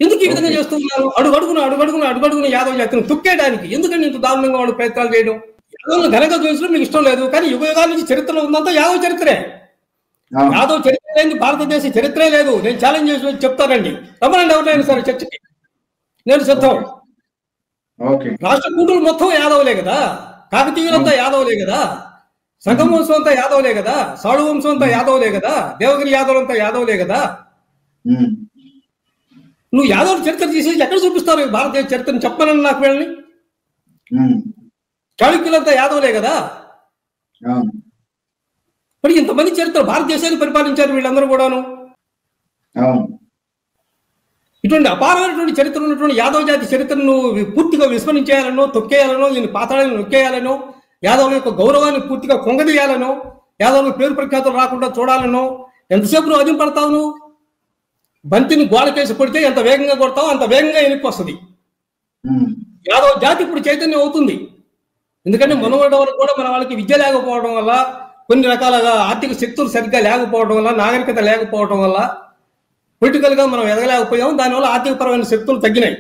ఎందుకు ఈ విధంగా చేస్తున్నారు? అడుగడుగున యాదవ జాతిని తొక్కేయడానికి ఎందుకని ఇంత దారుణంగా వాళ్ళు ప్రయత్నాలు చేయడం? యాదవులను ఘనంగా చూపించడం మీకు ఇష్టం లేదు, కానీ యుగ యుగాల నుంచి చరిత్రలో ఉందంతా యాదవ చరిత్రే. యాదవ చరిత్ర లేని భారతదేశ చరిత్రే లేదు. నేను ఛాలెంజ్ చేసి చెప్తానండి, రమ్మనండి ఎవరైనా సరే చర్చకి, నేను సిద్ధం. రాష్ట్ర కూటులు మొత్తం యాదవులే కదా, కాకతీయులంతా యాదవులే కదా, సంగమ వంశం అంతా యాదవులే కదా, సాళు వంశం అంతా యాదవులే కదా, దేవగిరి యాదవులంతా యాదవులే కదా. నువ్వు యాదవుల చరిత్ర తీసేసి ఎక్కడ చూపిస్తారు భారతదేశ చరిత్రను? చెప్పనని నాకు వెళ్ళని. చాళుక్యులంతా యాదవులే కదా. మరి ఇంతమంది చరిత్ర భారతదేశాన్ని పరిపాలించారు వీళ్ళందరూ కూడాను. ఇటువంటి అపారమైనటువంటి చరిత్ర ఉన్నటువంటి యాదవ జాతి చరిత్రను పూర్తిగా విస్మరించేయాలనో, తొక్కేయాలనో, దీన్ని పాతాళాన్ని నొక్కేయాలనో, యాదవుల యొక్క గౌరవాన్ని పూర్తిగా కొంగదీయాలనో, యాదవులకు పేరు ప్రఖ్యాతులు రాకుండా చూడాలనో ఎంతసేపు నువ్వు అదిం పడతావు? నువ్వు బంతిని గోడకేసి కొడితే ఎంత వేగంగా కొడతావు అంత వేగంగా వెనక్కి వస్తుంది. యాదవ జాతి ఇప్పుడు చైతన్యం అవుతుంది. ఎందుకంటే మనవడ వరకు కూడా మన వాళ్ళకి విద్య లేకపోవడం వల్ల, కొన్ని రకాలుగా ఆర్థిక శక్తులు సరిగ్గా లేకపోవడం వల్ల, నాగరికత లేకపోవడం వల్ల పొలిటికల్ గా మనం ఎదగలేకపోయాం. దానివల్ల ఆర్థికపరమైన శక్తులు తగ్గినాయి.